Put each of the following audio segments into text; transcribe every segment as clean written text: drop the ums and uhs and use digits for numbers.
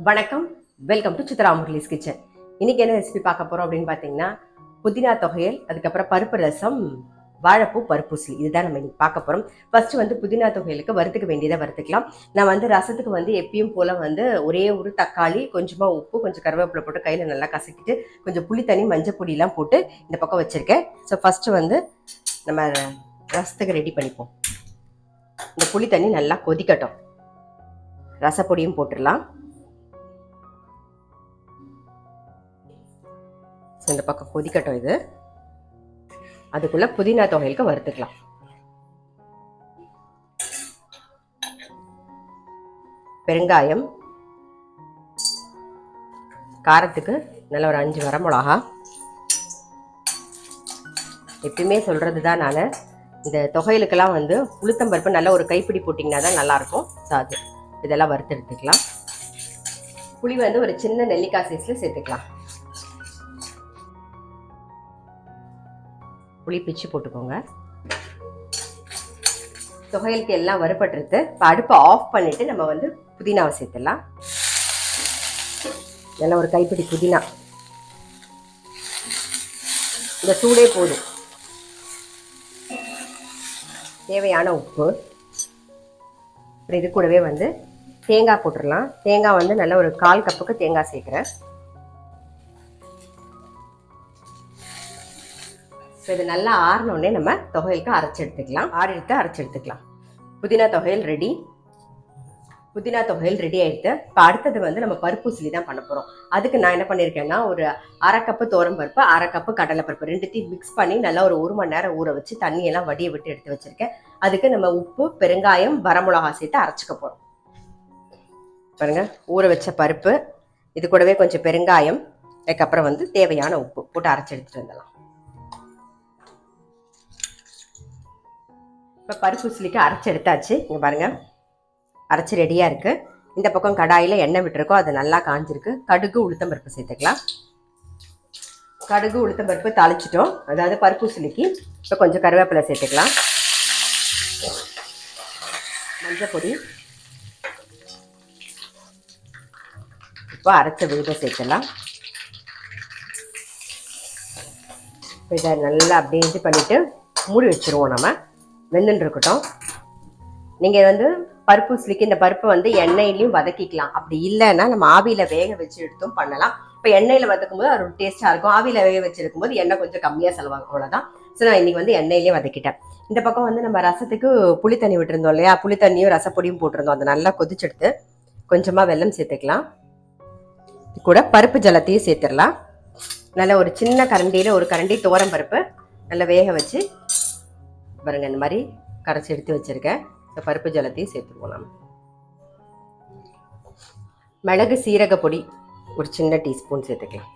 வணக்கம், welcome to Chitra Murali's kitchen. இன்னைக்கு என்ன ரெசிபி பார்க்க போறோம் அப்படின்னு பார்த்தீங்கன்னா, புதினா தொகையல், அதுக்கப்புறம் பருப்பு ரசம், வாழைப்பூ பருப்பூசலி, இதுதான் நம்ம இன்னைக்கு பார்க்க போறோம். ஃபர்ஸ்ட் புதினா தொகையலுக்கு வறுத்துக்க வேண்டியதை வறுத்துக்கலாம். நான் ரசத்துக்கு எப்பயும் போல ஒரே ஒரு தக்காளி, கொஞ்சமா உப்பு, கொஞ்சம் கருவேப்பிலை போட்டு கையில நல்லா கசக்கிட்டு கொஞ்சம் புளி தண்ணி, மஞ்சள் பொடியெல்லாம் போட்டு இந்த பக்கம் வச்சிருக்கேன். ஸோ ஃபர்ஸ்ட் நம்ம ரசத்துக்கு ரெடி பண்ணிப்போம். இந்த புளி தண்ணி நல்லா கொதிக்கட்டும். ரசப்பொடியும் போட்டுடலாம். இந்த பக்கம் கொதிக்கட்டும். இது அதுக்குள்ள புதினா தொகைகளுக்கு வறுத்துக்கலாம். பெருங்காயம், காரத்துக்கு நல்ல ஒரு 5 வரமிளகா. எப்பயுமே சொல்றதுதான், நான் இந்த தொகைகளுக்கெல்லாம் உளுத்தம்பருப்பு நல்ல ஒரு கைப்பிடி போட்டிங்கன்னா தான் நல்லாயிருக்கும். ஸோ அது இதெல்லாம் வறுத்து எடுத்துக்கலாம். புளி ஒரு சின்ன நெல்லிக்காய் சைஸில் சேர்த்துக்கலாம். புளி பிச்சு போட்டுக்கோங்க. தொகையலுக்கு எல்லாம் வறுபட்டுருது. இப்போ அடுப்பை ஆஃப் பண்ணிட்டு நம்ம புதினாவை சேர்த்துடலாம். நல்ல ஒரு கைப்பிடி புதினா. இந்த சூடே போதும். தேவையான உப்பு. அப்புறம் இது கூடவே தேங்காய் போட்டுடலாம். தேங்காய் நல்ல ஒரு 1/4 கப்புக்கு தேங்காய் சேர்க்குறேன். இது நல்லா ஆறினோடனே நம்ம தொகையலுக்கு அரைச்சி எடுத்துக்கலாம். அரைச்சி எடுத்துக்கலாம். புதினா தொகையல் ரெடி. புதினா தொகையல் ரெடி ஆயிடுது. இப்போ அடுத்தது நம்ம பருப்பூசலி தான் பண்ண போகிறோம். அதுக்கு நான் என்ன பண்ணியிருக்கேன்னா, ஒரு 1/2 கப்பு பருப்பு, 1/2 கப்பு கடலைப்பருப்பு, ரெண்டுத்தையும் மிக்ஸ் பண்ணி நல்லா ஒரு 1 மணி நேரம் ஊற வச்சு தண்ணியெல்லாம் வடிய விட்டு எடுத்து வச்சிருக்கேன். அதுக்கு நம்ம உப்பு, பெருங்காயம், வரமிளகா சேர்த்து அரைச்சிக்க போகிறோம். பாருங்க, ஊற வச்ச பருப்பு, இது கூடவே கொஞ்சம் பெருங்காயம், அதுக்கப்புறம் தேவையான உப்பு போட்டு அரைச்சி எடுத்துட்டு வந்துடலாம். இப்போ பருப்பூசலிக்கு அரைச்சி எடுத்தாச்சு. இங்கே பாருங்கள், அரைச்சி ரெடியாக இருக்குது. இந்த பக்கம் கடாயில் எண்ணெய் விட்டுருக்கோம். அது நல்லா காஞ்சிருக்கு. கடுகு, உளுத்தம்பருப்பு சேர்த்துக்கலாம். கடுகு, உளுத்தம்பருப்பு தாளிச்சிட்டோம். அதாவது பருப்பூசலிக்கு. இப்போ கொஞ்சம் கருவேப்பிலை சேர்த்துக்கலாம். மஞ்சள் பொடி. இப்போ அரைச்ச விழுதை சேர்த்துலாம். இப்போ இதை நல்லா அப்படியே இது பண்ணிவிட்டு மூடி வச்சுருவோம். நம்ம வெந்துன்னு இருக்கட்டும். நீங்கள் பருப்பூசலிக்கு இந்த பருப்பை எண்ணெயிலையும் வதக்கிக்கலாம். அப்படி இல்லைன்னா நம்ம ஆவியில் வேக வச்சு எடுத்தும் பண்ணலாம். இப்போ எண்ணெயில் வதக்கும் போது அது ஒரு டேஸ்ட்டாக இருக்கும். ஆவியில் வேக வச்சு எடுக்கும்போது எண்ணெய் கொஞ்சம் கம்மியாக செலவாகும். அவ்வளோதான். ஸோ நான் இன்றைக்கி எண்ணெயிலே வதக்கிட்டேன். இந்த பக்கம் நம்ம ரசத்துக்கு புளி தண்ணி விட்டுருந்தோம் இல்லையா, புளி தண்ணியும் ரசப்பொடியும் போட்டிருந்தோம். அதை நல்லா கொதிச்செடுத்து கொஞ்சமாக வெல்லம் சேர்த்துக்கலாம். கூட பருப்பு ஜலத்தையும் சேர்த்துடலாம். நல்ல ஒரு சின்ன கரண்டியில் ஒரு கரண்டி துவரம் பருப்பு நல்லா வேக வச்சு பாருங்க, இந்த மாதிரி கரைச்சி எடுத்து வச்சிருக்கேன். இந்த பருப்பு ஜலத்தையும் சேர்த்துருவோம். நம்ம மிளகு சீரக பொடி ஒரு சின்ன டீஸ்பூன் சேர்த்துக்கலாம்.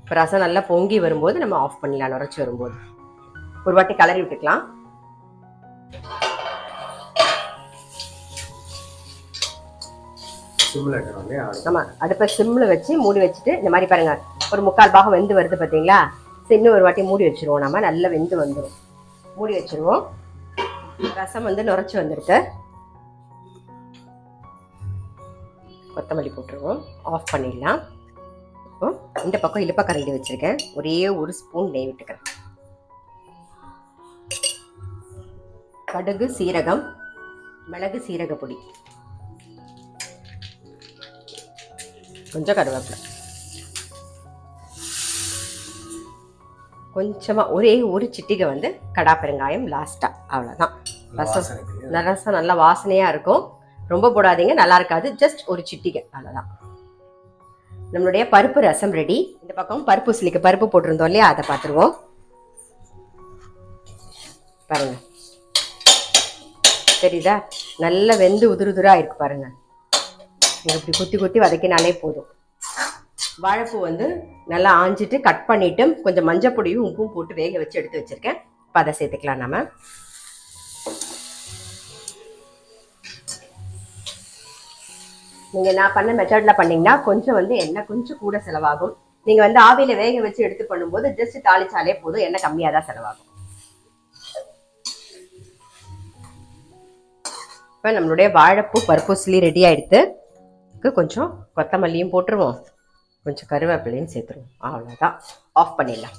இப்போ ரசம் நல்லா பொங்கி வரும்போது நம்ம ஆஃப் பண்ணிடலாம். நுரைச்சி வரும்போது ஒரு வாட்டி கலரி விட்டுக்கலாம். ஆமாம், அடுப்பை சிம்மில் வச்சு மூடி வச்சுட்டு இந்த மாதிரி பாருங்க, ஒரு 3/4 பாகம் வெந்து வருது பார்த்தீங்களா. இன்னும் ஒரு வாட்டி மூடி வச்சுருவோம். நம்ம நல்லா வெந்து வந்துடும். மூடி வச்சுருவோம். ரசம் நுரைச்சி வந்துருக்கு. கொத்தமல்லி போட்டுருவோம். ஆஃப் பண்ணிடலாம். இப்போ இந்த பக்கம் இழுப்ப கரண்டி வச்சுருக்கேன். ஒரே ஒரு ஸ்பூன் நெய் விட்டுக்கிறேன். கடுகு, சீரகம், மிளகு சீரக பொடி, கொஞ்சம் கருவேப்பிலை, கொஞ்சமாக ஒரே ஒரு சிட்டிகை கடா பெருங்காயம் லாஸ்ட்டாக. அவ்வளோதான். ரசம் நல்லா வாசனையாக இருக்கும். ரொம்ப போடாதீங்க, நல்லா இருக்காது. ஜஸ்ட் ஒரு சிட்டிகை, அவ்வளோதான். நம்மளுடைய பருப்பு ரசம் ரெடி. இந்த பக்கம் பருப்பூசலிக்கு பருப்பு போட்டிருந்தோம் இல்லையா, அதை பார்த்துருவோம். பாருங்க, தெரியுதா? நல்லா வெந்து உதிருதுராக இருக்கு பாருங்க. இப்படி குத்தி குத்தி வதக்கினாலே போதும். வாழைப்பூ நல்லா ஆஞ்சிட்டு கட் பண்ணிட்டு கொஞ்சம் மஞ்சள் பொடியும் உப்பும் போட்டு வேக வச்சு எடுத்து வச்சிருக்கேன். இப்போ அதை சேர்த்துக்கலாம். நம்ம நீங்கள் நான் பண்ண மெத்தடில் பண்ணிங்கன்னா கொஞ்சம் எண்ணெய் கொஞ்சம் கூட செலவாகும். நீங்கள் ஆவியில் வேக வச்சு எடுத்து பண்ணும்போது ஜஸ்ட் தாளிச்சாலே போதும், எண்ணெய் கம்மியாக தான் செலவாகும். இப்போ நம்மளுடைய வாழைப்பூ பருப்பூசலி ரெடி ஆகிடுது. கொஞ்சம் கொத்தமல்லியும் போட்டுருவோம், கொஞ்சம் கருவேப்பிலையும் சேர்த்துருவோம். அவ்வளோதான், ஆஃப் பண்ணிடலாம்.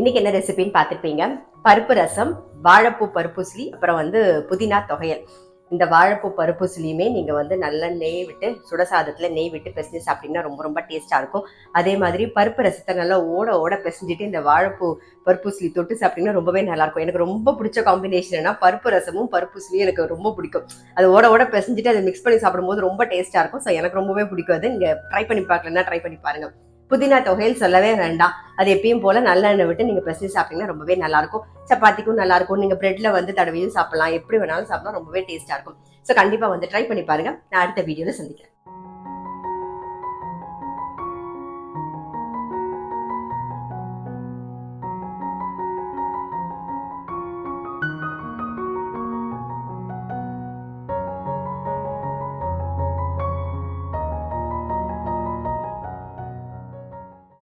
இன்னைக்கு என்ன ரெசிபின்னு பார்த்துருப்பீங்க. பருப்பு ரசம், வாழைப்பூ பருப்பூசலி, அப்புறம் வந்து புதினா தொகையல். இந்த வாழைப்பூ பருப்பூசலியுமே நீங்கள் வந்து நல்ல நெய் விட்டு சுடசாதத்தில் நெய் விட்டு பிசைஞ்சு சாப்பிட்டீங்கன்னா ரொம்ப ரொம்ப டேஸ்ட்டாக இருக்கும். அதே மாதிரி பருப்பு ரசத்தை நல்லா ஓட பிசைஞ்சிட்டு இந்த வாழைப்பூ பருப்பூசலி தொட்டு சாப்பிட்டீங்கன்னா ரொம்பவே நல்லாயிருக்கும். எனக்கு ரொம்ப பிடிச்ச காம்பினேஷன்னா பருப்பு ரசமும் பருப்பூசலியும் எனக்கு ரொம்ப பிடிக்கும். அது ஓட பிசைஞ்சிட்டு அதை மிக்ஸ் பண்ணி சாப்பிடும்போது ரொம்ப டேஸ்ட்டாக இருக்கும். ஸோ எனக்கு ரொம்பவே பிடிக்கும். அது நீங்கள் ட்ரை பண்ணி பார்க்கலன்னா ட்ரை பண்ணி பாருங்கள். புதினா தொகையில் சொல்லவே வேண்டாம். அது எப்பயும் போல நல்லெண்ணெய் விட்டு நீங்க பிசைஞ்சு சாப்பிட்டீங்கன்னா ரொம்பவே நல்லா இருக்கும். சப்பாத்திக்கும் நல்லா இருக்கும். நீங்க பிரெட்ல வந்து தடவியும் சாப்பிடலாம். எப்படி வேணாலும் சாப்பிடலாம். ரொம்பவே டேஸ்டா இருக்கும். ஸோ கண்டிப்பா வந்து ட்ரை பண்ணி பாருங்க. நான் அடுத்த வீடியோல சந்திக்கிறேன்.